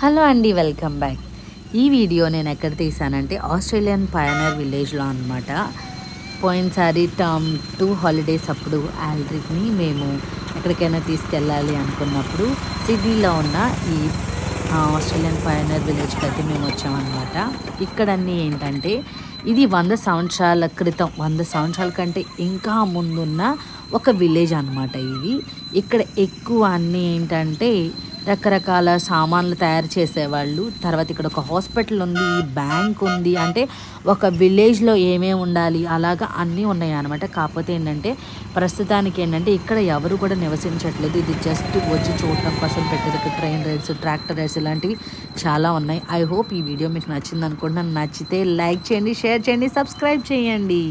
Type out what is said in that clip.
Hello అండి, welcome back. ఈ video నేను ఎక్కడ తీసానంటే ఆస్ట్రేలియన్ పయనర్ విలేజ్లో అనమాట. పోయినసారి టర్మ్ 2 హాలిడేస్ అప్పుడు ఆల్డ్రిక్ని మేము ఎక్కడికైనా తీసుకెళ్ళాలి అనుకున్నప్పుడు సిడ్నీలో ఉన్న ఈ ఆస్ట్రేలియన్ పయనర్ విలేజ్కి అయితే మేము వచ్చామన్నమాట. ఇక్కడ అన్నీ ఏంటంటే ఇది 100 సంవత్సరాల క్రితం, 100 సంవత్సరాల కంటే ఇంకా ముందున్న ఒక విలేజ్ అనమాట ఇది. ఇక్కడ ఎక్కువ అన్నీ ఏంటంటే రకరకాల సామాన్లు తయారు చేసేవాళ్ళు. తర్వాత ఇక్కడ ఒక హాస్పిటల్ ఉంది, బ్యాంక్ ఉంది. అంటే ఒక విలేజ్లో ఏమేమి ఉండాలి అలాగా అన్నీ ఉన్నాయి అనమాట. కాకపోతే ఏంటంటే ప్రస్తుతానికి ఏంటంటే ఇక్కడ ఎవరు కూడా నివసించట్లేదు. ఇది జస్ట్ వచ్చి చూడటం కోసం పెట్టేది. ఇక్కడ ట్రైన్ రైడ్స్, ట్రాక్టర్ రైడ్స్ ఇలాంటివి చాలా ఉన్నాయి. ఐ హోప్ ఈ వీడియో మీకు నచ్చింది అనుకుంటున్నాను. నచ్చితే లైక్ చేయండి, షేర్ చేయండి, సబ్స్క్రైబ్ చేయండి.